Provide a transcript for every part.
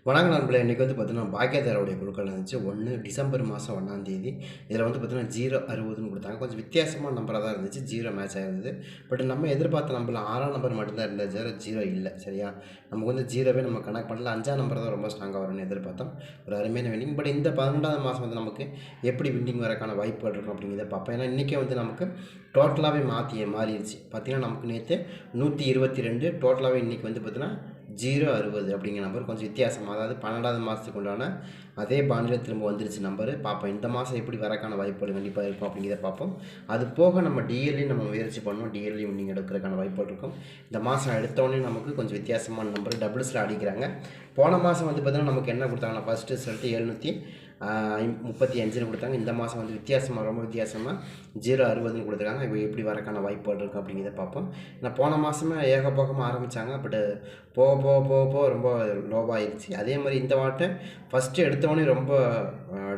வணக்கம் நண்பர்களே. இன்றைக்கி வந்து பார்த்தீங்கன்னா பாக்கியதாரோடைய குழுக்கள் இருந்துச்சு. 1 டிசம்பர் மாதம் 1ஆம் தேதி. இதில் வந்து பார்த்தீங்கன்னா 060ன்னு கொடுத்தாங்க. கொஞ்சம் வித்தியாசமான நம்பராக தான் இருந்துச்சு. 0 மேட்ச் ஆகிருந்தது. பட் நம்ம எதிர்பார்த்த நம்பரில் 6ஆம் நம்பர் மட்டும்தான் இருந்தது. 0 இல்லை. சரியா, நமக்கு வந்து 0வே நம்ம கனெக்ட் பண்ணல. 5ஆம் நம்பர் தான் ரொம்ப ஸ்ட்ராங்காக வரும்னு எதிர்பார்த்தோம். ஒரு அருமையான வின்னிங். பட் இந்த 12ஆம் மாதம் வந்து நமக்கு எப்படி வின்னிங் வரக்கான வாய்ப்புகள் இருக்கும் அப்படிங்கிறத பார்ப்போம். ஏன்னா இன்றைக்கே வந்து நமக்கு டோட்டலாகவே மாறிடுச்சு. பார்த்தீங்கன்னா நமக்கு நேற்று 122, டோட்டலாகவே இன்றைக்கி வந்து பார்த்தீங்கன்னா 060 அப்படிங்கிற நம்பர் கொஞ்சம் வித்தியாசமாக, அதாவது 12ஆவது மாதத்துக்கு உண்டான அதே பாண்டில் திரும்ப வந்துருச்சு நம்பரு. பார்ப்போம் இந்த மாதம் எப்படி வரக்கான வாய்ப்புகள் கண்டிப்பாக இருக்கும் அப்படிங்கிறத பார்ப்போம். அது போக நம்ம டிஎல்லையும் நம்ம முயற்சி பண்ணோம். டிஎல்லையும் நீங்கள் எடுக்கிறதுக்கான வாய்ப்புகள் இருக்கும். இந்த மாதம் எடுத்தோடனே நமக்கு கொஞ்சம் வித்தியாசமான நம்பர் டபுள்ஸில் அடிக்கிறாங்க. போன மாதம் வந்து பார்த்தீங்கன்னா நமக்கு என்ன கொடுத்தாங்கன்னா ஃபஸ்ட்டு ரிசல்ட்டு 735ன்னு கொடுத்தாங்க. இந்த மாதம் வந்து வித்தியாசமாக, ரொம்ப வித்தியாசமாக 060ன்னு கொடுத்துருக்காங்க. இப்போ எப்படி வரக்கான வாய்ப்புகள் இருக்குது அப்படிங்கிறத பார்ப்போம். நான் போன மாதமே ஏகபோகமாக ஆரம்பித்தாங்க. பட் போக போக போக போக ரொம்ப லோவாகிடுச்சு. அதே மாதிரி இந்த வாட்டம் ஃபஸ்ட்டு எடுத்தோடனே ரொம்ப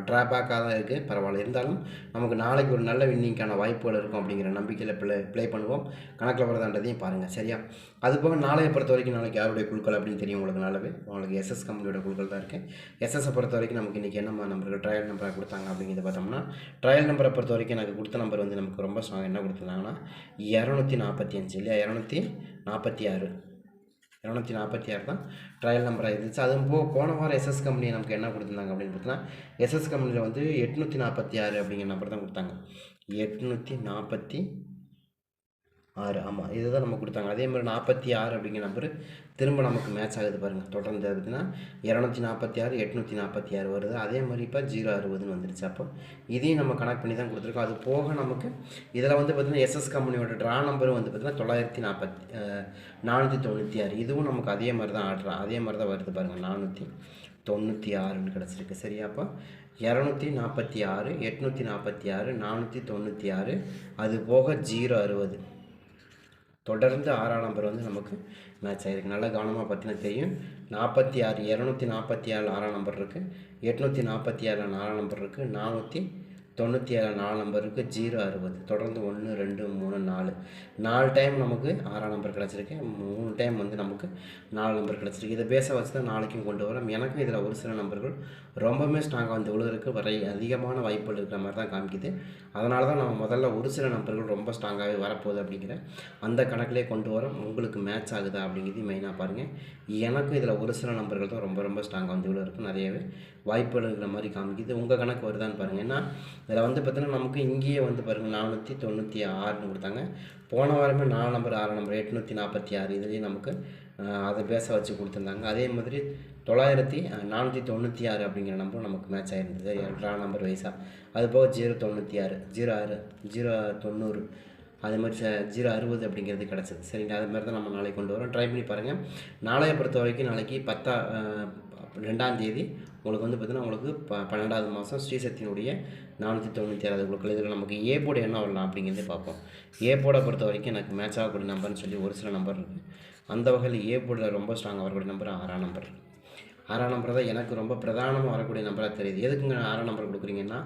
ட்ராபேக்காக தான் இருக்குது. பரவாயில்ல, இருந்தாலும் நமக்கு நாளைக்கு ஒரு நல்ல வின்னிங்கான வாய்ப்புகள் இருக்கும் அப்படிங்கிற நம்பிக்கையில் ப்ளே பண்ணுவோம். கணக்கில் வரதான்றதையும் பாருங்கள். சரியா, அது போக நாளையை பொறுத்த வரைக்கும் நாளைக்கு யாருடைய குழுக்கள் அப்படின்னு தெரியும் உங்களுக்கு நல்லாவே. உங்களுக்கு எஸ்எஸ் கம்பெனியோட குழுக்கள் தான் இருக்குது. எஸ்எஸ்ஸை பொறுத்த வரைக்கும் நமக்கு இன்றைக்கி என்ன நம்பருக்கு ட்ரையல் நம்பராக கொடுத்தாங்க அப்படிங்கிறத பார்த்தோம்னா, ட்ரையல் நம்பரை பொறுத்த வரைக்கும் எனக்கு கொடுத்த நம்பர் வந்து நமக்கு ரொம்ப ஸ்ட்ராங். என்ன கொடுத்துருந்தாங்கன்னா 245 இல்லையா, 246 தான் ட்ரையல் நம்பராக இருந்துச்சு. அதுவும் போன வாரம் எஸ்எஸ் கம்பெனி நமக்கு என்ன கொடுத்துருந்தாங்க அப்படின்னு பார்த்தீங்கன்னா, எஸ்எஸ் கம்பெனியில் வந்து 846 அப்படிங்கிற நம்பர் தான் கொடுத்தாங்க. 846, ஆமாம், இதுதான் நம்ம கொடுத்தாங்க. அதே மாதிரி 46 அப்படிங்கிற நம்பர் திரும்ப நமக்கு மேட்ச் ஆகுது பாருங்கள். தொடர்ந்து பார்த்தீங்கன்னா 246, 846 வருது. அதே மாதிரி இப்போ 060ன்னு வந்துருச்சு. அப்போ இதையும் நம்ம கனெக்ட் பண்ணி தான் கொடுத்துருக்கோம். அது போக நமக்கு இதில் வந்து பார்த்திங்கன்னா எஸ்எஸ் கம்பெனியோட ட்ரா நம்பரும் வந்து பார்த்திங்கன்னா 496. இதுவும் நமக்கு அதே மாதிரி தான் அதே மாதிரி தான் வருது பாருங்கள். 496ன்னு கிடச்சிருக்கு. சரியா, அப்போ 246, 846, 496, அது போக 060 தொடர்ந்து 6ஆம் நம்பர் வந்து நமக்கு மேட்ச் ஆகிருக்கு. நல்லா கவனமாக பார்த்தீங்கன்னா தெரியும். 46, 247 6ஆம் நம்பர் இருக்குது. 847 4ஆம் நம்பர் இருக்குது. 497 4 நம்பர் இருக்குது. 060 தொடர்ந்து 1 2 3 4 டைம் நமக்கு 6ஆம் நம்பர் கிடச்சிருக்கு. 3 டைம் வந்து நமக்கு 4 நம்பர் கிடச்சிருக்கு. இதை பேச வச்சு தான் நாளைக்கும் கொண்டு வரோம். எனக்கும் இதில் ஒரு சில நம்பர்கள் ரொம்பவுமே ஸ்ட்ராங்காக வந்து விழுகிறதுக்கு அதிகமான வாய்ப்புகள் இருக்கிற மாதிரி தான் காமிக்குது. அதனால தான் நம்ம முதல்ல ஒரு சில நம்பர்கள் ரொம்ப ஸ்ட்ராங்காகவே வரப்போகுது அப்படிங்கிற அந்த கணக்கிலே கொண்டு வரோம். உங்களுக்கு மேட்ச் ஆகுதா அப்படிங்கிறது மெயினாக பாருங்கள். எனக்கும் இதில் ஒரு சில நம்பர்கள் தான் ரொம்ப ரொம்ப ஸ்ட்ராங்காக வந்து விழுகிறதுக்கு நிறையவே வாய்ப்புகள் இருக்கிற மாதிரி காமிக்குது. உங்கள் கணக்கு வருதான்னு பாருங்கள். ஏன்னா இதில் வந்து பார்த்திங்கன்னா நமக்கு இங்கேயே வந்து பாருங்கள் 496ன்னு கொடுத்தாங்க. போன வாரமே 4 நம்பர் 6 நம்பர் 846 இதுலேயும் நமக்கு அதை பேச வச்சு கொடுத்துருந்தாங்க. அதே மாதிரி 496 அப்படிங்கிற நம்பரும் நமக்கு மேட்ச் ஆகிருந்தது ட்ரா நம்பர் வைஸாக. அது போக 096, 090, அது மாதிரி 060 அப்படிங்கிறது கிடச்சிது. சரிங்களா, அது மாதிரி தான் நம்ம நாளைக்கு கொண்டு வரோம். ட்ரை பண்ணி பாருங்கள். நாளையை பொறுத்த வரைக்கும் நாளைக்கு 2ஆம் தேதி உங்களுக்கு வந்து பார்த்திங்கன்னா உங்களுக்கு 12ஆவது மாதம் ஸ்ரீசக்தியினுடைய 496 குழுக்கள். இதில் நமக்கு ஏ போர்டு என்ன வரலாம் அப்படிங்கிறதே பார்ப்போம். ஏ போர்டை பொறுத்த வரைக்கும் எனக்கு மேட்ச் ஆகக்கூடிய நம்பர்னு சொல்லி ஒரு சில நம்பர் இருக்குது. அந்த வகையில் ஏ போர்டில் ரொம்ப ஸ்ட்ராங்காக வரக்கூடிய நம்பர் 6ஆம் நம்பர். 6ஆம் நம்பர் தான் எனக்கு ரொம்ப பிரதானமாக வரக்கூடிய நம்பராக தெரியுது. எதுக்குங்க 6ஆம் நம்பர் கொடுக்குறீங்கன்னா,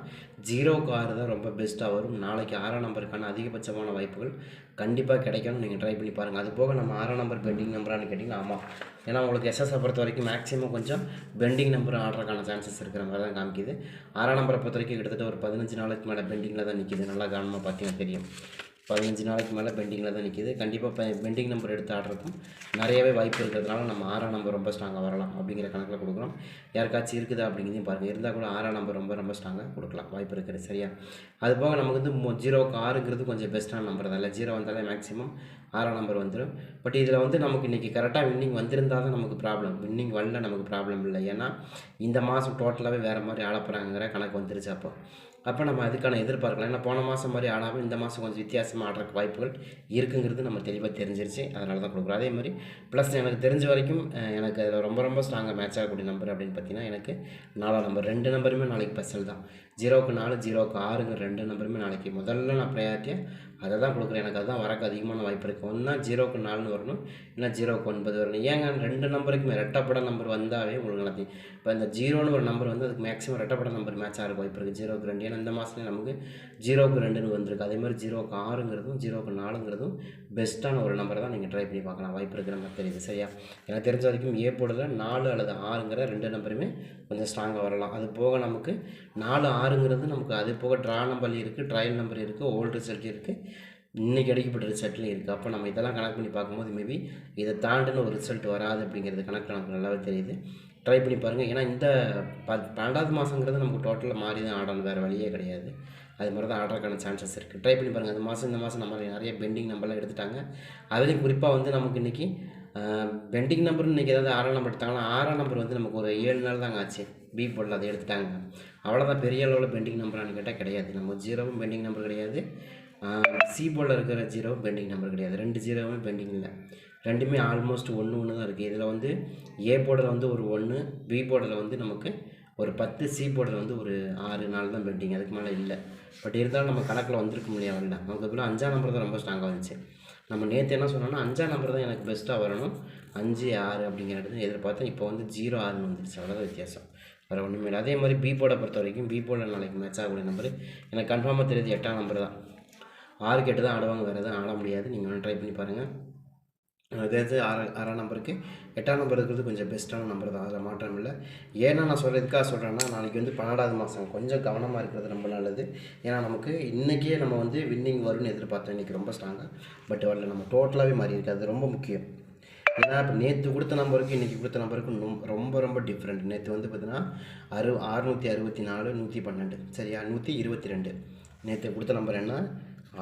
0க்கு 6 தான் ரொம்ப பெஸ்ட்டாக வரும். நாளைக்கு 6ஆம் நம்பருக்கான அதிகபட்சமான வாய்ப்புகள் கண்டிப்பாக கிடைக்கணும். நீங்கள் ட்ரை பண்ணி பாருங்கள். அது போக நம்ம 6ஆம் நம்பர் பெண்டிங் நம்பரானு கேட்டிங்கன்னா ஆமாம். ஏன்னா உங்களுக்கு எஸ்எஸ்ஸை பொறுத்த வரைக்கும் மேக்ஸிமம் கொஞ்சம் பெண்டிங் நம்பர் ஆடுறதுக்கான சான்சஸ் இருக்கிற மாதிரி தான் காமிக்குது. 6ஆம் நம்பரை பொறுத்த வரைக்கும் கிட்டத்தட்ட ஒரு 15 நாளைக்கு மேலே பெண்டிங்கில் தான் நிற்கிது. நல்லா கவனமாக பார்த்தீங்கன்னா தெரியும். 15 நாளைக்கு மேலே பெண்டிங்கில் தான் நிற்கிது. கண்டிப்பாக பெண்டிங் நம்பர் எடுத்து ஆடுறதுக்கும் நிறையவே வாய்ப்பு இருக்கிறதுனால நம்ம 6ஆம் நம்பர் ரொம்ப ஸ்ட்ராங்காக வரலாம் அப்படிங்கிற கணக்கில் கொடுக்குறோம். யாருக்காச்சும் இருக்குதா அப்படிங்கிறதையும் பாருங்கள். இருந்தால் கூட 6ஆம் நம்பர் ரொம்ப ரொம்ப ஸ்ட்ராங்காக கொடுக்கலாம், வாய்ப்பு இருக்குது. சரியா, அது போக நமக்கு வந்து 0க்கு 6ங்கிறது கொஞ்சம் பெஸ்ட்டான நம்பர் தான். இல்லை, 0 வந்தாலே மேக்ஸிமம் 6ஆம் நம்பர் வந்துடும். பட் இதில் வந்து நமக்கு இன்றைக்கி கரெக்டாக வின்னிங் வந்திருந்தால் தான் நமக்கு ப்ராப்ளம். வின்னிங் வரல நமக்கு ப்ராப்ளம் இல்லை. ஏன்னா இந்த மாதம் டோட்டலாகவே வேறு மாதிரி ஆளப்போகிறாங்கிற கணக்கு வந்துருச்சு. அப்போ நம்ம அதுக்கான எதிர்பார்க்கலாம். ஏன்னா போன மாதம் மாதிரி ஆடாமல் இந்த மாதம் கொஞ்சம் வித்தியாசமாக ஆடுறதுக்கு வாய்ப்புகள் இருக்குங்கிறது நம்ம தெளிவாக தெரிஞ்சிருச்சு. அதனால தான் கொடுக்குறோம். அதே மாதிரி ப்ளஸ் எனக்கு தெரிஞ்ச வரைக்கும் எனக்கு அதில் ரொம்ப ரொம்ப ஸ்ட்ராங்காக மேட்ச் ஆகக்கூடிய நம்பர் அப்படின்னு பார்த்தீங்கன்னா எனக்கு 4ஆம் நம்பர். 2 நம்பருமே நாளைக்கு ஸ்பெஷல் தான். 0க்கு 4, 0க்கு 6ங்கிற 2 நம்பருமே நாளைக்கு முதல்ல நான் ப்ரையாரிட்டியாக அதை தான் கொடுக்குறேன். எனக்கு அதுதான் வரக்கு அதிகமான வாய்ப்பு இருக்குது. ஒன்றா 0க்கு 4ன்னு வரணும், இல்லைனா 0க்கு 9 வரணும். ஏங்க 2 நம்பருக்குமே ரெட்டப்பட நம்பர் வந்தாவே உங்களுக்கு எல்லாத்தையும் இப்போ இந்த 0ன்னு ஒரு நம்பர் வந்து அதுக்கு மேக்ஸிமம் ரெட்டப்பட நம்பர் மேட்ச் ஆகிற வாய்ப்பு இருக்குது. 0க்கு 2 ஏன்னா இந்த மாதத்துலேயே நமக்கு 0க்கு 2ன்னு வந்திருக்கு. அதே மாதிரி 0க்கு 6ங்கிறதும் 0க்கு 4ங்கிறதும் பெஸ்ட்டான ஒரு நம்பரை தான் நீங்கள் ட்ரை பண்ணி பார்க்கலாம். வாய்ப்பு இருக்கிற மாதிரி தெரியுது. சரியா? எனக்கு தெரிஞ்ச வரைக்கும் ஏ போர்டில் 4 அல்லது 6ங்கிற 2 நம்பருமே கொஞ்சம் ஸ்ட்ராங்காக வரலாம். அது போக நமக்கு 4 6ங்கிறது நமக்கு அது போக ட்ரா நம்பர் இருக்குது, ட்ரையல் நம்பர் இருக்குது, ஓல்டு ரிசல்ட் இருக்குது, இன்றைக்கி அடிக்கப்பட்ட ரிசல்ட்லையும் இருக்குது. அப்போ நம்ம இதெல்லாம் கணக்கு பண்ணி பார்க்கும்போது மேபி இதை தாண்டின ஒரு ரிசல்ட் வராது அப்படிங்கிறது கணக்கு நமக்கு நல்லாவே தெரியுது. ட்ரை பண்ணி பாருங்கள். ஏன்னா இந்த 12வது மாதங்கிறது நமக்கு டோட்டலாக மாறி தான் ஆடணும், வேறு வழியே கிடையாது. அது மாதிரி தான் ஆடுறதுக்கான சான்சஸ் இருக்குது. ட்ரை பண்ணி பாருங்கள். இந்த மாதம் நம்ம நிறைய பெண்டிங் நம்பர்லாம் எடுத்துட்டாங்க. அதுலேயும் குறிப்பாக வந்து நமக்கு இன்றைக்கி பெண்டிங் நம்பர்னு இன்றைக்கி ஏதாவது 6ஆம் நம்பர் எடுத்தாங்கன்னா 6ஆம் நம்பர் வந்து நமக்கு ஒரு 7 நாள் தாங்க ஆச்சு. பி போர்டில் அதை எடுத்துட்டாங்க. அவ்வளோதான். பெரிய அளவில் பெண்டிங் நம்பரானு கேட்டால் கிடையாது. நம்ம 0வும் பெண்டிங் நம்பர் கிடையாது, சி போர்டில் இருக்கிற 0வும் பெண்டிங் நம்பர் கிடையாது. 2 0வுமே பெண்டிங் இல்லை. ரெண்டுமே ஆல்மோஸ்ட் ஒன்று தான் இருக்குது. இதில் வந்து ஏ போர்டில் வந்து ஒரு 1, பி போர்டில் வந்து நமக்கு ஒரு 10, சி போர்டில் வந்து ஒரு 6 நாள் தான் பெண்டிங், அதுக்கு மேலே இல்லை. பட் இருந்தாலும் நம்ம கணக்கில் வந்திருக்க முடியாது. வரல நமக்கு அதுக்குள்ளே 5ஆம் நம்பர் தான் ரொம்ப ஸ்ட்ராங்காக வந்துச்சு. நம்ம நேற்று என்ன சொன்னோம்னா 5ஆம் நம்பர் தான் எனக்கு பெஸ்ட்டாக வரணும், 5 6 அப்படிங்கிறது எதிர்பார்த்தேன். இப்போ வந்து 0 6ன்னு வந்துருச்சு. அவ்வளோதான் வித்தியாசம், வேறு ஒன்றுமே இல்லை. அதே மாதிரி பி போர்டை பொறுத்த வரைக்கும் பி போர்டில் நாளைக்கு மேட்ச் ஆகக்கூடிய நம்பர் எனக்கு கன்ஃபார்மாக தெரியுது 8ஆம் நம்பர் தான். 6க்கு 8 தான் ஆடுவாங்க, வேறு எதுவும் ஆட முடியாது. நீங்கள் ஒன்று ட்ரை பண்ணி பாருங்கள். அதாவது 6ஆம் நம்பருக்கு 8ஆம் நம்பர் இருக்கிறது கொஞ்சம் பெஸ்ட்டான நம்பர் தான், அதில் மாற்றம் இல்லை. ஏன்னா நான் சொல்கிறதுக்காக சொல்கிறேன்னா நாளைக்கு வந்து 12வது மாதம் கொஞ்சம் கவனமாக இருக்கிறது ரொம்ப நல்லது. ஏன்னா நமக்கு இன்றைக்கே நம்ம வந்து வின்னிங் வரும்னு எதிர்பார்த்தோம், இன்றைக்கி ரொம்ப ஸ்ட்ராங்காக. பட் வரல, நம்ம டோட்டலாகவே மாறி இருக்குது. அது ரொம்ப முக்கியம். ஏன்னா இப்போ நேற்று கொடுத்த நம்பருக்கு இன்றைக்கி கொடுத்த நம்பருக்கு ரொம்ப ரொம்ப டிஃப்ரெண்ட். நேற்று வந்து பார்த்தீங்கன்னா 664 112 சரியா, 122. நேற்று கொடுத்த நம்பர் என்ன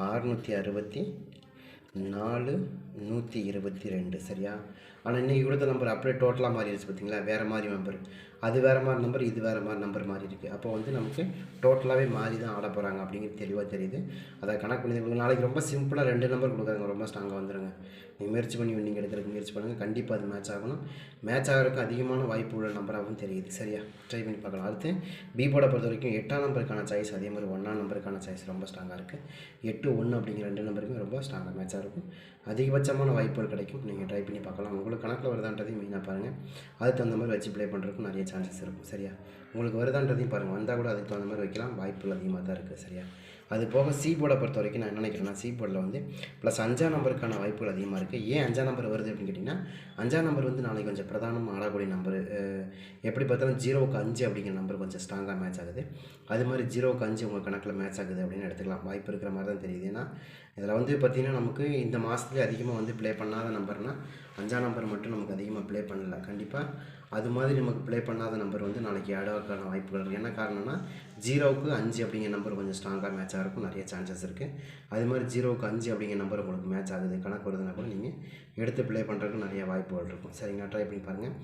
664 122 சரியா. ஆனால் இன்றைக்கி கொடுத்த நம்பர் அப்படியே டோட்டலாக மாறிடுச்சு பார்த்தீங்களா, வேறு மாதிரி நம்பர். அது வேறு மாதிரி நம்பர், இது வேறு மாதிரி நம்பர் மாறி இருக்குது. அப்போ வந்து நமக்கு டோட்டலாகவே மாறி தான் ஆட போகிறாங்க அப்படிங்கிறது தெளிவாக தெரியுது. அதை கணக்கு பண்ணி நாளைக்கு ரொம்ப சிம்பிளாக 2 நம்பர் கொடுக்குறாங்க, ரொம்ப ஸ்ட்ராங்காக வந்துடுங்க. நீங்கள் முயற்சி பண்ணி நீங்கள் எடுக்கிறதுக்கு முயற்சி பண்ணுங்கள். கண்டிப்பாக அது மேட்ச் ஆகணும். மேட்ச் ஆகிறதுக்கு அதிகமான வாய்ப்பு உள்ள நம்பராகவும் தெரியுது. சரியா, ட்ரை பண்ணி பார்க்கலாம். அடுத்து பி போர்டை பொறுத்த வரைக்கும் 8ஆம் நம்பருக்கான சாய்ஸ், அதே மாதிரி 1ஆம் நம்பருக்கான சாய்ஸ் ரொம்ப ஸ்ட்ராங்காக இருக்குது. 8 1 அப்படிங்கிற 2 நம்பருமே ரொம்ப ஸ்ட்ராங்காக மேட்சாக இருக்கும். அதிகபட்சமான வாய்ப்புகள் கிடைக்கும். நீங்கள் ட்ரை பண்ணி பார்க்கலாம். உங்களுக்கு கணக்கில் வருதான்றதையும் மெயினாக பாருங்கள். அதுக்கு தகுந்த மாதிரி வச்சு ப்ளே பண்ணுறதுக்கும் நிறைய சான்சஸ் இருக்கும். சரியா, உங்களுக்கு வருதான்றதையும் பாருங்கள். வந்தால் கூட அதுக்கு தகுந்த மாதிரி வைக்கலாம், வாய்ப்புகள் அதிகமாக தான் இருக்குது. சரியா, அது போக சி போர்டை பொறுத்த வரைக்கும் நான் என்ன நினைக்கிறேன்னா சி போர்டில் வந்து ப்ளஸ் 5ஆம் நம்பருக்கான வாய்ப்புகள் அதிகமாக இருக்குது. ஏன் 5ஆம் நம்பர் வருது அப்படின்னு கேட்டிங்கன்னா 5ஆம் நம்பர் வந்து நாளைக்கு கொஞ்சம் பிரதானமாக ஆடக்கூடிய நம்பர். எப்படி பார்த்தாலும் 0க்கு 5 அப்படிங்கிற நம்பர் கொஞ்சம் ஸ்ட்ராங்காக மேட்ச் ஆகுது. அது மாதிரி 0க்கு 5 உங்கள் கணக்கில் மேட்ச் ஆகுது அப்படின்னு எடுத்துக்கலாம். வாய்ப்பு இருக்கிற மாதிரி தான் தெரியுது. ஏன்னா இதில் வந்து பார்த்திங்கன்னா நமக்கு இந்த மாதத்துலேயே அதிகமாக வந்து ப்ளே பண்ணாத நம்பர்னால் 5ஆம் நம்பர் மட்டும் நமக்கு அதிகமாக ப்ளே பண்ணல. கண்டிப்பாக அது மாதிரி நமக்கு ப்ளே பண்ணாத நம்பர் வந்து நாளைக்கு ஆடுவதற்கான வாய்ப்புகள் இருக்குது. என்ன காரணம்னா 0க்கு 5 அப்படிங்கிற நம்பர் கொஞ்சம் ஸ்ட்ராங்காக மேட்ச் ஆகிறதுக்கும் நிறைய சான்சஸ் இருக்குது. அது மாதிரி 0க்கு 5 அப்படிங்கிற நம்பர் உங்களுக்கு மேட்ச் ஆகுது, கணக்கு வருதுன்னா கூட நீங்கள் எடுத்து ப்ளே பண்ணுறதுக்கு நிறைய வாய்ப்புகள் இருக்கும். சரிங்களா, ட்ரை பண்ணி பாருங்கள்.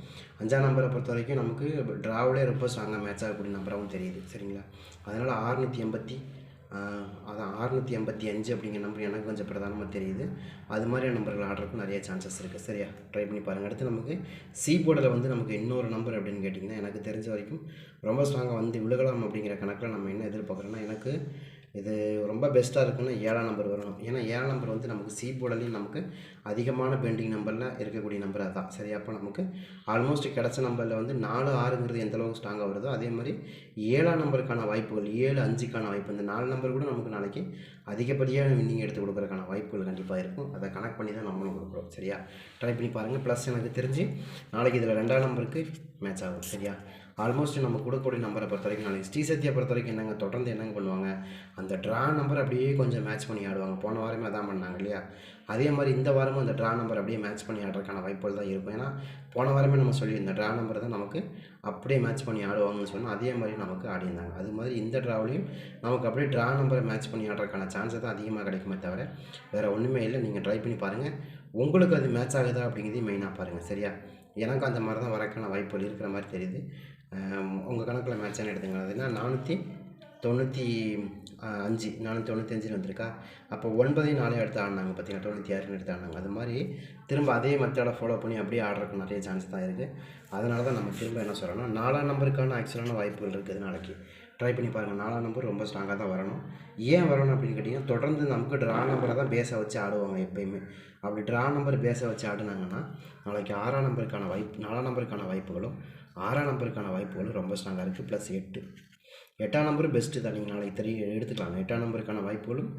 5ஆம் நம்பரை பொறுத்த வரைக்கும் நமக்கு ட்ராவிலே ரொம்ப ஸ்ட்ராங்காக மேட்ச் ஆகக்கூடிய நம்பராகவும் தெரியுது. சரிங்களா, அதனால் 685 அப்படிங்கிற நம்பர் எனக்கு கொஞ்சம் பிரதானமாக தெரியுது. அது மாதிரியான நம்பர்கள் ஆடுறதுக்கு நிறைய சான்சஸ் இருக்குது. சரியா, ட்ரை பண்ணி பாருங்கள். அடுத்து நமக்கு சி போர்டில் வந்து நமக்கு இன்னொரு நம்பர் அப்படின்னு கேட்டிங்கன்னா எனக்கு தெரிஞ்ச வரைக்கும் ரொம்ப ஸ்ட்ராங்காக வந்து விழுகலாம் அப்படிங்கிற கணக்கில் நம்ம என்ன எதிர்பார்க்குறோன்னா எனக்கு இது ரொம்ப பெஸ்ட்டாக இருக்குன்னா 7ஆம் நம்பர் வரணும். ஏன்னா 7ஆம் நம்பர் வந்து நமக்கு சி போர்டிலையும் நமக்கு அதிகமான பெண்டிங் நம்பரில் இருக்கக்கூடிய நம்பர் அதுதான். சரி, அப்போ நமக்கு ஆல்மோஸ்ட் கிடச்ச நம்பரில் வந்து 4 6ங்கிறது எந்தளவுக்கு ஸ்ட்ராங்காக வருதோ அதே மாதிரி 7ஆம் நம்பருக்கான வாய்ப்புகள் 7 5க்கான வாய்ப்பு, இந்த 4 நம்பர் கூட நமக்கு நாளைக்கு அதிகப்படியாக வின்னிங் எடுத்து கொடுக்குறதுக்கான வாய்ப்புகள் கண்டிப்பாக இருக்கும். அதை கனெக்ட் பண்ணி தான் நம்மளும் கொடுக்குறோம். சரியா, ட்ரை பண்ணி பாருங்கள். ப்ளஸ் எனக்கு தெரிஞ்சு நாளைக்கு இதில் 2ஆம் நம்பருக்கு மேட்ச் ஆகும். சரியா, ஆல்மோஸ்ட் நம்ம கொடுக்கக்கூடிய நம்பரை பொறுத்த வரைக்கும் நாளைக்கு ஸ்ரீசக்தியை பொறுத்த வரைக்கும் என்னங்க தொடர்ந்து என்னங்க பண்ணுவாங்க, அந்த ட்ரா நம்பர் அப்படியே கொஞ்சம் மேட்ச் பண்ணி ஆடுவாங்க. போன வாரமே அதான் பண்ணாங்க இல்லையா, அதே மாதிரி இந்த வாரமும் அந்த ட்ரா நம்பர் அப்படியே மேட்ச் பண்ணி ஆடுறதுக்கான வாய்ப்புகள் தான் இருக்கும். ஏன்னா போன வாரமே நம்ம சொல்லியிருந்தோம் ட்ரா நம்பர் தான் நமக்கு அப்படியே மேட்ச் பண்ணி ஆடுவாங்கன்னு சொன்னால் அதே மாதிரி நமக்கு ஆடியிருந்தாங்க. அது மாதிரி இந்த ட்ராவிலையும் நமக்கு அப்படியே ட்ரா நம்பரை மேட்ச் பண்ணி ஆடுறதுக்கான சான்ஸை தான் அதிகமாக கிடைக்குமே தவிர வேறு ஒன்றுமே இல்லை. நீங்கள் ட்ரை பண்ணி பாருங்கள், உங்களுக்கு அது மேட்ச் ஆகுதா அப்படிங்கிறதையும் மெயினாக பாருங்கள். சரியா, எனக்கு அந்த மாதிரி தான் வரக்கான வாய்ப்புகள் இருக்கிற மாதிரி தெரியுது. உங்கள் கணக்கில் மேட்சானு எடுத்துங்க. அதுனா 495 வந்திருக்கா, அப்போ 9ஐயும் 4 எடுத்து ஆடினாங்க பார்த்தீங்கன்னா 96ன்னு எடுத்து ஆடினாங்க. அது மாதிரி திரும்ப அதே மெத்தடை ஃபாலோ பண்ணி அப்படியே ஆடுறதுக்கு நிறைய சான்ஸ் தான் இருக்குது. அதனால தான் நம்ம திரும்ப என்ன சொல்கிறோன்னா 4ஆம் நம்பருக்கான ஆக்சுவலான வாய்ப்புகள் இருக்குது நாளைக்கு. ட்ரை பண்ணி பாருங்கள். 4ஆம் நம்பர் ரொம்ப ஸ்ட்ராங்காக தான் வரணும். ஏன் வரணும் அப்படின்னு கேட்டிங்கன்னா, தொடர்ந்து நமக்கு ட்ரா நம்பரை தான் பேஸை வச்சு ஆடுவாங்க எப்பயுமே. அப்படி ட்ரா நம்பர் பேஸை வச்சு ஆடுனாங்கன்னா, நாளைக்கு 6ஆம் நம்பருக்கான 4ஆம் நம்பருக்கான வாய்ப்புகளும் 6ஆம் நம்பருக்கான வாய்ப்புகளும் ரொம்ப ஸ்ட்ராங்காக இருக்குது. ப்ளஸ் 8ஆம் நம்பரும் பெஸ்ட்டு தான். நீங்கள் நாளைக்கு எடுத்துக்கலாம். 8ஆம் நம்பருக்கான வாய்ப்புகளும்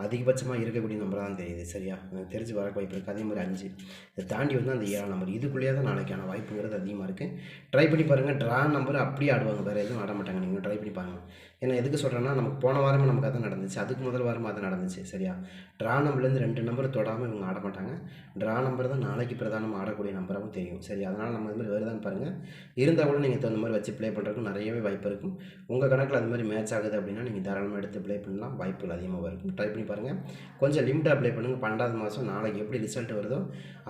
அதிகபட்சமாக இருக்கக்கூடிய நம்பராக தான் தெரியுது. சரியா? எனக்கு தெரிஞ்சு வரக்கு வாய்ப்பு இருக்குது. அதே மாதிரி 5 இதை தாண்டி வந்து அந்த 7ஆம் நம்பர் இதுக்குள்ளேயே தான் நாளைக்கான வாய்ப்புங்கிறது அதிகமாக இருக்குது. ட்ரை பண்ணி பாருங்கள். ட்ரா நம்பர் அப்படியே ஆடுவாங்க, வேறு எதுவும் ஆட மாட்டாங்க. நீங்கள் ட்ரை பண்ணி பாருங்கள். ஏன்னா எதுக்கு சொல்கிறேன்னா, நமக்கு போன வாரமே நமக்கு அதான் நடந்துச்சு. அதுக்கு முதல் வாரமாக அது நடந்துச்சு. சரியா? ட்ரா நம்பர்லேருந்து 2 நம்பர் தொடாமல் இவங்க ஆட மாட்டாங்க. ட்ரா நம்பர் தான் நாளைக்கு பிரதானமாக ஆடக்கூடிய நம்பராகவும் தெரியும். சரி, அதனால் நம்ம இது மாதிரி வருதான்னு பாருங்கள். இருந்தால் கூட நீங்கள் தகுந்த மாதிரி வச்சு ப்ளே பண்ணுறதுக்கு நிறையவே வாய்ப்பு இருக்கும். உங்கள் கணக்கில் அது மாதிரி மேட்ச் ஆகுது அப்படின்னா நீங்கள் தாராளமாக எடுத்து ப்ளே பண்ணலாம். வாய்ப்புகள் அதிகமாக இருக்கும். ட்ரை பண்ணி பாருங்கள். கொஞ்சம் லிமிட்டாக ப்ளே பண்ணுங்கள். 12வது மாதம் நாளைக்கு எப்படி ரிசல்ட் வருதோ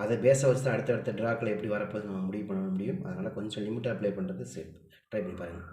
அதை பேஸை வச்சு தான் அடுத்தடுத்த ட்ராக்கில் எப்படி வரப்போது நம்ம முடிவு பண்ண முடியும். அதனால் கொஞ்சம் லிமிட்டாக ப்ளே பண்ணுறது சரி. ட்ரை பண்ணி பாருங்கள்.